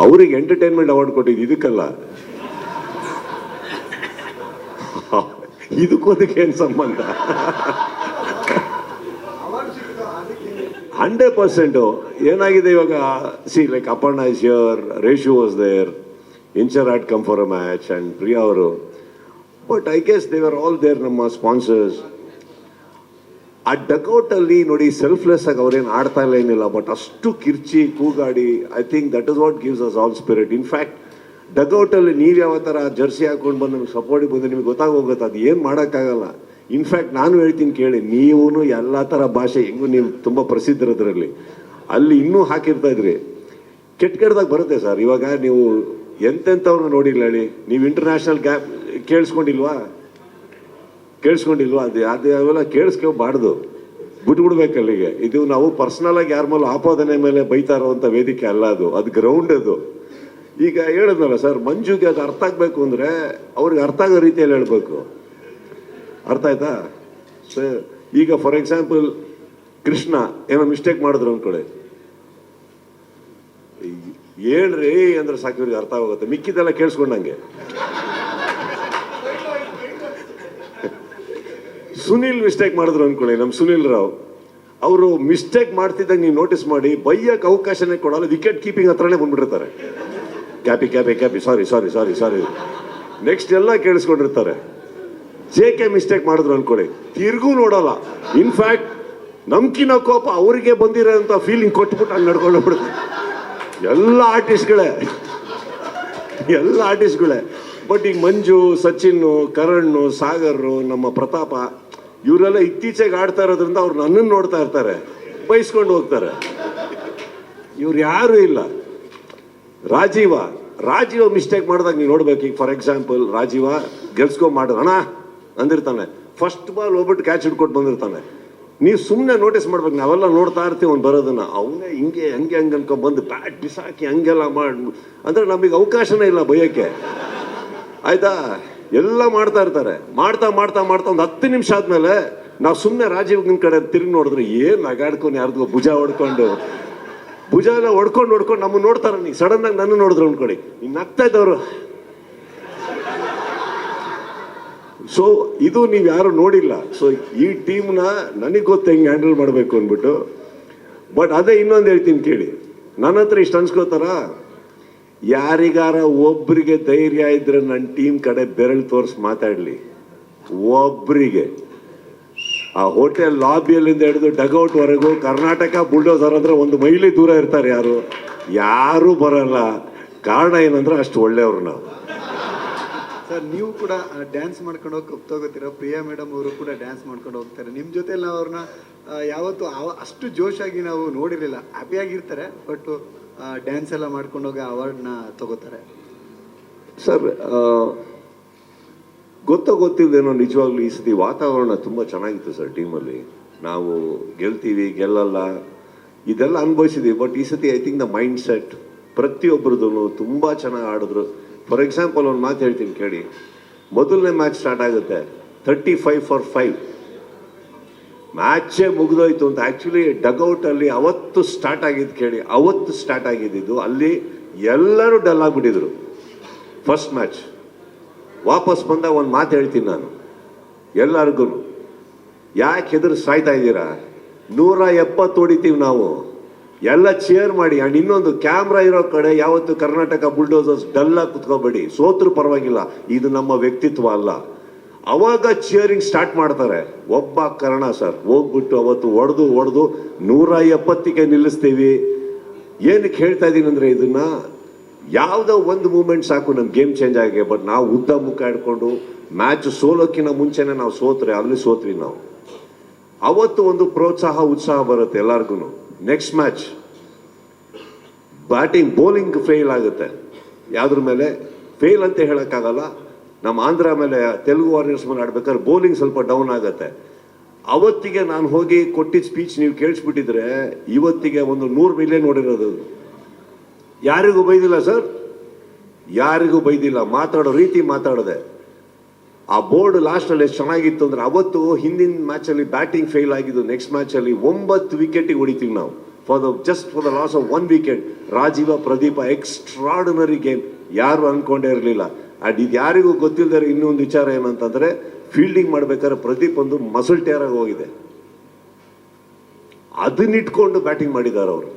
ಅವ್ರಿಗೆ entertainment award ಕೊಟ್ಟಿದ್ದು ಇದಕ್ಕಲ್ಲ, ಇದಕ್ಕೋದಕ್ಕೆ ಏನು ಸಂಬಂಧ? 100% ಏನಾಗಿದೆ ಇವಾಗ. See like Aparna is here, Reshu was there, Inchar had come for a match and Priya ಅವರು. But I guess they are all there, ನಮ್ಮ ಸ್ಪಾನ್ಸರ್ಸ್. ಆ ಡಕ್ಔಟ್ ಅಲ್ಲಿ ನೋಡಿ, ಸೆಲ್ಫ್ಲೆಸ್ ಆಗಿ ಅವ್ರೇನು ಆಡ್ತಾ ಇಲ್ಲ ಏನಿಲ್ಲ, ಬಟ್ ಅಷ್ಟು ಕಿರ್ಚಿ ಕೂಗಾಡಿ, I think that is what gives us all spirit. In fact ಡಕ್ಔಟಲ್ಲಿ ನೀವು ಯಾವ ಥರ ಜರ್ಸಿ ಹಾಕೊಂಡು ಬಂದು ನಮ್ಗೆ ಸಪೋರ್ಟಿಗೆ ಬಂದು ನಿಮಗೆ ಗೊತ್ತಾಗೋಗುತ್ತೆ, ಅದು ಏನು ಮಾಡೋಕ್ಕಾಗಲ್ಲ. ಇನ್ಫ್ಯಾಕ್ಟ್ ನಾನು ಹೇಳ್ತೀನಿ ಕೇಳಿ, ನೀವು ಎಲ್ಲ ಥರ ಭಾಷೆ ಹೆಂಗೂ ನೀವು ತುಂಬ ಪ್ರಸಿದ್ಧರದ್ರಲ್ಲಿ ಅಲ್ಲಿ ಇನ್ನೂ ಹಾಕಿರ್ತಾ ಇದ್ರಿ. ಕೆಟ್ಟದಾಗ ಬರುತ್ತೆ ಸರ್. ಇವಾಗ ನೀವು ಎಂತೆಂಥವ್ರನ್ನ ನೋಡಿಲ್ಲ ಹೇಳಿ, ನೀವು ಇಂಟರ್ನ್ಯಾಷನಲ್ ಗ್ಯಾಪ್ ಕೇಳಿಸ್ಕೊಂಡಿಲ್ವಾ? ಅದು ಅವೆಲ್ಲ ಕೇಳಿಸ್ಕೋಬಾರ್ದು, ಬಿಟ್ಬಿಡ್ಬೇಕು ಅಲ್ಲಿಗೆ. ಇದು ನಾವು ಪರ್ಸ್ನಲ್ ಆಗಿ ಯಾರ ಮೇಲೆ ಆಪಾದನೆ ಮೇಲೆ ಬೈತಾ ಇರೋವಂಥ ವೇದಿಕೆ ಅಲ್ಲ, ಅದು ಗ್ರೌಂಡ್. ಅದು ಈಗ ಹೇಳಿದ್ನಲ್ಲ ಸರ್, ಮಂಜುಗೆ ಅದು ಅರ್ಥ ಆಗಬೇಕು ಅಂದರೆ ಅವ್ರಿಗೆ ಅರ್ಥ ಆಗೋ ರೀತಿಯಲ್ಲಿ ಹೇಳ್ಬೇಕು. ಅರ್ಥ ಆಯ್ತಾ ಸರ್? ಈಗ ಫಾರ್ ಎಕ್ಸಾಂಪಲ್ ಕೃಷ್ಣ ಏನೋ ಮಿಸ್ಟೇಕ್ ಮಾಡಿದ್ರು ಅಂದ್ಕೊಳ್ಳಿ, ಹೇಳ್ರಿ ಅಂದ್ರೆ ಸಾಕು, ಇವ್ರಿಗೆ ಅರ್ಥ ಆಗುತ್ತೆ. ಮಿಕ್ಕಿದೆಲ್ಲ ಕೇಳಿಸ್ಕೊಂಡಂಗೆ. ಸುನಿಲ್ ಮಿಸ್ಟೇಕ್ ಮಾಡಿದ್ರು ಅಂದ್ಕೊಳ್ಳಿ, ನಮ್ಮ ಸುನಿಲ್ ರಾವ್, ಅವರು ಮಿಸ್ಟೇಕ್ ಮಾಡ್ತಿದ್ದಾಗ ನೀವು ನೋಟಿಸ್ ಮಾಡಿ, ಬೈಯಕ್ಕೆ ಅವಕಾಶನೇ ಕೊಡಲ್ಲ, ವಿಕೆಟ್ ಕೀಪಿಂಗ್ ಹತ್ರನೇ ಬಂದ್ಬಿಟ್ಟಿರ್ತಾರೆ. ಕ್ಯಾಪಿ ಸಾರಿ ನೆಕ್ಸ್ಟ್ ಎಲ್ಲ ಕೇಳಿಸ್ಕೊಂಡಿರ್ತಾರೆ. JK ಮಿಸ್ಟೇಕ್ ಮಾಡಿದ್ರು ಅನ್ಕೊಳ್ಳಿ, ತಿರ್ಗೂ ನೋಡಲ್ಲ. ಇನ್ಫ್ಯಾಕ್ಟ್ ನಮ್ಕಿನ ಕೋಪ ಅವರಿಗೆ ಬಂದಿರೋಂಥ ಫೀಲಿಂಗ್ ಕೊಟ್ಬಿಟ್ಟು ಹಂಗೆ ನಡ್ಕೊಂಡು ಬಿಡುತ್ತೆ. ಎಲ್ಲ ಆರ್ಟಿಸ್ಟ್ಗಳೇ. ಬಟ್ ಈಗ ಮಂಜು, ಸಚಿನ್, ಕರಣ್, ಸಾಗರ್, ನಮ್ಮ ಪ್ರತಾಪ, ಇವರೆಲ್ಲ ಇತ್ತೀಚೆಗೆ ಆಡ್ತಾ ಇರೋದ್ರಿಂದ ಅವ್ರು ನನ್ನನ್ನು ನೋಡ್ತಾ ಇರ್ತಾರೆ, ಬೈಸ್ಕೊಂಡು ಹೋಗ್ತಾರೆ. ಇವ್ರು ಯಾರೂ ಇಲ್ಲ. ರಾಜೀವ ಮಿಸ್ಟೇಕ್ ಮಾಡಿದಾಗ ನೀವು ನೋಡ್ಬೇಕು. ಈಗ ಫಾರ್ ಎಕ್ಸಾಂಪಲ್ ರಾಜೀವ ಗೆಲ್ಸ್ಕೊಂಡ್ ಅಣ್ಣ ಅಂದಿರ್ತಾನೆ, ಫಸ್ಟ್ ಬಾಲ್ ಹೋಗ್ಬಿಟ್ಟು ಕ್ಯಾಚ್ ಹಿಡ್ಕೊಟ್ಟು ಬಂದಿರ್ತಾನೆ. ನೀವು ಸುಮ್ಮನೆ ನೋಟಿಸ್ ಮಾಡ್ಬೇಕು, ನಾವೆಲ್ಲ ನೋಡ್ತಾ ಇರ್ತೀವಿ ಅವ್ನು ಬರೋದನ್ನ. ಅವನೇ ಹಂಗೆ ಅನ್ಕೊಂಡ್ ಬಂದು ಬ್ಯಾಟ್ ಬಿಸಾಕಿ ಹಂಗೆಲ್ಲ ಮಾಡಿ ಅಂದ್ರೆ ನಮಗೆ ಅವಕಾಶನೇ ಇಲ್ಲ ಬೈಯಕ್ಕೆ. ಆಯ್ತಾ? ಎಲ್ಲ ಮಾಡ್ತಾ ಇರ್ತಾರೆ. ಮಾಡ್ತಾ ಒಂದು 10 ನಿಮಿಷ ಆದ್ಮೇಲೆ ನಾವು ಸುಮ್ಮನೆ ರಾಜೀವ್ ಕಡೆ ತಿರುಗಿ ನೋಡಿದ್ರೆ ಏನು ನಗಾಡ್ಕೊಂಡು ಯಾರ್ದು ಭುಜ ಎಲ್ಲ ಹೊಡ್ಕೊಂಡು ನಮ್ಮನ್ನು ನೋಡ್ತಾರೆ. ನೀವು ಸಡನ್ ಆಗಿ ನನ್ನ ನೋಡಿದ್ರು ಅನ್ಕೊಳ್ಳಿ, ಇನ್ನು ನಗ್ತಾ ಇದ್ದವರು. ಸೊ ಇದು ನೀವು ಯಾರು ನೋಡಿಲ್ಲ. ಸೊ ಈ ಟೀಮ್ನ ನನಗೆ ಗೊತ್ತು ಹೆಂಗೆ ಹ್ಯಾಂಡಲ್ ಮಾಡಬೇಕು ಅಂದ್ಬಿಟ್ಟು. ಬಟ್ ಅದೇ ಇನ್ನೊಂದು ಹೇಳ್ತೀನಿ ಕೇಳಿ, ನನ್ನ ಹತ್ರ ಇಷ್ಟು ಅನ್ಸ್ಕೋತಾರ, ಯಾರಿಗಾರ ಒಬ್ರಿಗೆ ಧೈರ್ಯ ಇದ್ರೆ ನನ್ನ ಟೀಮ್ ಕಡೆ ಬೆರಳು ತೋರಿಸಿ ಮಾತಾಡಲಿ. ಒಬ್ರಿಗೆ ಆ ಹೋಟೆಲ್ ಲಾಬಿಯಲ್ಲಿಂದ ಹಿಡಿದು ಡಗೌಟ್ ವರೆಗೂ ಕರ್ನಾಟಕ ಬುಲ್ಡೋಸರ್ ಅಂದ್ರೆ 1 ಮೈಲಿ ದೂರ ಇರ್ತಾರೆ. ಯಾರು ಬರಲ್ಲ. ಕಾರಣ ಏನಂದ್ರೆ ಅಷ್ಟು ಒಳ್ಳೆಯವರು ನಾವು. ಸರ್, ನೀವು ಕೂಡ ಡ್ಯಾನ್ಸ್ ಮಾಡ್ಕೊಂಡು ಹೋಗಿ ತಗೋತೀರ. ಪ್ರಿಯಾ ಮೇಡಮ್ ಅವರು ಕೂಡ ಡ್ಯಾನ್ಸ್ ಮಾಡ್ಕೊಂಡು ಹೋಗ್ತಾರೆ. ನಿಮ್ಮ ಜೊತೆಲಿ ನಾವು ಅವ್ರನ್ನ ಯಾವತ್ತು ಅಷ್ಟು ಜೋಶಾಗಿ ನಾವು ನೋಡಿರಲಿಲ್ಲ. ಹ್ಯಾಪಿಯಾಗಿರ್ತಾರೆ, ಬಟ್ ಡ್ಯಾನ್ಸ್ ಎಲ್ಲ ಮಾಡ್ಕೊಂಡು ಹೋಗಿ ಅವಾರ್ಡ್ನ ತಗೋತಾರೆ. ಸರ್, ಗೊತ್ತಿಲ್ಲದೇನೋ ನಿಜವಾಗ್ಲೂ ಈ ಸತಿ ವಾತಾವರಣ ತುಂಬ ಚೆನ್ನಾಗಿತ್ತು ಸರ್ ಟೀಮಲ್ಲಿ. ನಾವು ಗೆಲ್ತೀವಿ ಗೆಲ್ಲಲ್ಲ ಇದೆಲ್ಲ ಅನುಭವಿಸಿದ್ದೀವಿ. ಬಟ್ ಈ ಸತಿ I think the mind set ಪ್ರತಿಯೊಬ್ಬರದ್ದು ತುಂಬ ಚೆನ್ನಾಗಿ ಆಡಿದ್ರು. ಫಾರ್ ಎಕ್ಸಾಂಪಲ್ ಒಂದು ಮಾತು ಹೇಳ್ತೀನಿ ಕೇಳಿ. ಮೊದಲನೇ ಮ್ಯಾಚ್ ಸ್ಟಾರ್ಟ್ ಆಗುತ್ತೆ 35-5 ಮ್ಯಾಚೇ ಮುಗಿದೋಯ್ತು ಅಂತ. ಆ್ಯಕ್ಚುಲಿ ಡಗೌಟಲ್ಲಿ ಅವತ್ತು ಸ್ಟಾರ್ಟ್ ಆಗಿದ್ದು ಅಲ್ಲಿ ಎಲ್ಲರೂ ಡಲ್ ಆಗಿಬಿಟ್ಟಿದ್ರು. ಫಸ್ಟ್ ಮ್ಯಾಚ್ ವಾಪಸ್ ಬಂದಾಗ ಒಂದು ಮಾತು ಹೇಳ್ತೀನಿ ನಾನು ಎಲ್ಲರಿಗೂ, ಯಾಕೆ ಹೆದರು ಸಾಯ್ತಾ ಇದ್ದೀರಾ? 170 ಹೊಡಿತೀವಿ ನಾವು, ಎಲ್ಲ ಚೇರ್ ಮಾಡಿ. ಆ್ಯಂಡ್ ಇನ್ನೊಂದು, ಕ್ಯಾಮ್ರಾ ಇರೋ ಕಡೆ ಯಾವತ್ತು ಕರ್ನಾಟಕ ಬುಲ್ಡೋಸರ್ಸ್ ಡಲ್ಲಾಗಿ ಕುತ್ಕೋಬೇಡಿ. ಸೋತ್ರು ಪರವಾಗಿಲ್ಲ, ಇದು ನಮ್ಮ ವ್ಯಕ್ತಿತ್ವ ಅಲ್ಲ. ಅವಾಗ ಚಿಯರಿಂಗ್ ಸ್ಟಾರ್ಟ್ ಮಾಡ್ತಾರೆ. ಒಬ್ಬ ಕರ್ಣ ಸರ್ ಹೋಗ್ಬಿಟ್ಟು ಅವತ್ತು ಹೊಡೆದು 170ಗೆ ನಿಲ್ಲಿಸ್ತೀವಿ. ಏನಕ್ಕೆ ಹೇಳ್ತಾ ಇದ್ದೀನಿ ಅಂದರೆ, ಇದನ್ನ ಯಾವುದೋ ಒಂದು ಮೂಮೆಂಟ್ ಸಾಕು ನಮ್ಮ ಗೇಮ್ ಚೇಂಜ್ ಆಗಿ. ಬಟ್ ನಾವು ಉದ್ದ ಮುಖ ಇಟ್ಕೊಂಡು ಮ್ಯಾಚ್ ಸೋಲೋಕ್ಕಿಂತ ಮುಂಚೆನೇ ನಾವು ಅಲ್ಲಿ ಸೋತ್ವಿ ನಾವು. ಅವತ್ತು ಒಂದು ಪ್ರೋತ್ಸಾಹ ಉತ್ಸಾಹ ಬರುತ್ತೆ ಎಲ್ಲರಿಗೂ. Next match batting bowling fail ಆಗುತ್ತೆ. ಯಾವುದ್ರ ಮೇಲೆ ಫೇಲ್ ಅಂತ ಹೇಳೋಕ್ಕಾಗಲ್ಲ. ನಮ್ಮ ಆಂಧ್ರ ಮೇಲೆ ತೆಲುಗು ವಾರಿಯರ್ಸ್ ಮೇಲೆ ಆಡ್ಬೇಕಾದ್ರೆ ಬೌಲಿಂಗ್ ಸ್ವಲ್ಪ ಡೌನ್ ಆಗುತ್ತೆ. ಅವತ್ತಿಗೆ ನಾನು ಹೋಗಿ ಕೊಟ್ಟಿದ್ದ ಸ್ಪೀಚ್ ನೀವು ಕೇಳಿಸ್ಬಿಟ್ಟಿದ್ರೆ ಇವತ್ತಿಗೆ ಒಂದು 100 ಮಿಲಿಯನ್ ನೋಡಿರೋದು. ಯಾರಿಗೂ ಬೈದಿಲ್ಲ ಸರ್, ಯಾರಿಗೂ ಬೈದಿಲ್ಲ. ಮಾತಾಡೋ ರೀತಿ ಮಾತಾಡದೆ. ಆ ಬೋರ್ಡ್ ಲಾಸ್ಟಲ್ಲಿ ಎಷ್ಟು ಚೆನ್ನಾಗಿತ್ತು ಅಂದರೆ ಅವತ್ತು ಹಿಂದಿನ ಮ್ಯಾಚಲ್ಲಿ ಬ್ಯಾಟಿಂಗ್ ಫೇಲ್ ಆಗಿದ್ದು, ನೆಕ್ಸ್ಟ್ ಮ್ಯಾಚಲ್ಲಿ 9 ವಿಕೆಟಿಗೆ ಹೊಡಿತೀವಿ ನಾವು for the loss of 1 wicket. Rajeev Pradeep extraordinary game, ಯಾರು ಅನ್ಕೊಂಡೇ ಇರಲಿಲ್ಲ. ಆ್ಯಂಡ್ ಇದು ಯಾರಿಗೂ ಗೊತ್ತಿಲ್ಲದೆ ಇನ್ನೊಂದು ವಿಚಾರ ಏನಂತಂದರೆ, ಫೀಲ್ಡಿಂಗ್ ಮಾಡ್ಬೇಕಾದ್ರೆ ಪ್ರದೀಪ್ ಒಂದು ಮಸಲ್ ಟೇರಾಗಿ ಹೋಗಿದೆ, ಅದನ್ನಿಟ್ಕೊಂಡು ಬ್ಯಾಟಿಂಗ್ ಮಾಡಿದ್ದಾರೆ ಅವರು.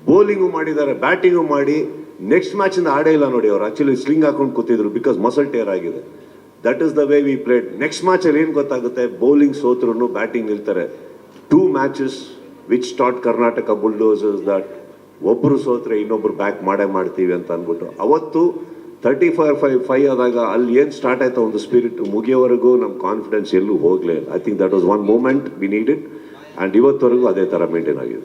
ಬೌಲಿಂಗು ಮಾಡಿದ್ದಾರೆ, ಬ್ಯಾಟಿಂಗು ಮಾಡಿ ನೆಕ್ಸ್ಟ್ ಮ್ಯಾಚಿಂದ ಆಡೇ ಇಲ್ಲ ನೋಡಿ. ಅವರು ಆ್ಯಕ್ಚುಲಿ ಸ್ಲಿಂಗ್ ಹಾಕೊಂಡು ಕೂತಿದ್ರು ಬಿಕಾಸ್ ಮಸಲ್ ಟೇರ್ ಆಗಿದೆ. That is the way we played. Next ಮ್ಯಾಚಲ್ಲಿ ಏನು ಗೊತ್ತಾಗುತ್ತೆ, ಬೌಲಿಂಗ್ ಸೋತ್ರು ಬ್ಯಾಟಿಂಗ್ ನಿಲ್ತಾರೆ. 2 matches which start Karnataka bulldozers that ಒಬ್ಬರು ಸೋತ್ರೆ ಇನ್ನೊಬ್ರು ಬ್ಯಾಕ್ ಮಾಡೇ ಮಾಡ್ತೀವಿ ಅಂತ ಅಂದ್ಬಿಟ್ಟು ಅವತ್ತು 35-5 ಆದಾಗ ಅಲ್ಲಿ ಏನು ಸ್ಟಾರ್ಟ್ ಆಯ್ತು ಒಂದು ಸ್ಪಿರಿಟ್, ಮುಗಿಯೋವರೆಗೂ ನಮ್ಮ ಕಾನ್ಫಿಡೆನ್ಸ್ ಎಲ್ಲೂ ಹೋಗಲೇ ಇಲ್ಲ. I think that was one moment we needed and ಇವತ್ತವರೆಗೂ ಅದೇ ಥರ ಮೇಂಟೈನ್ ಆಗಿದೆ.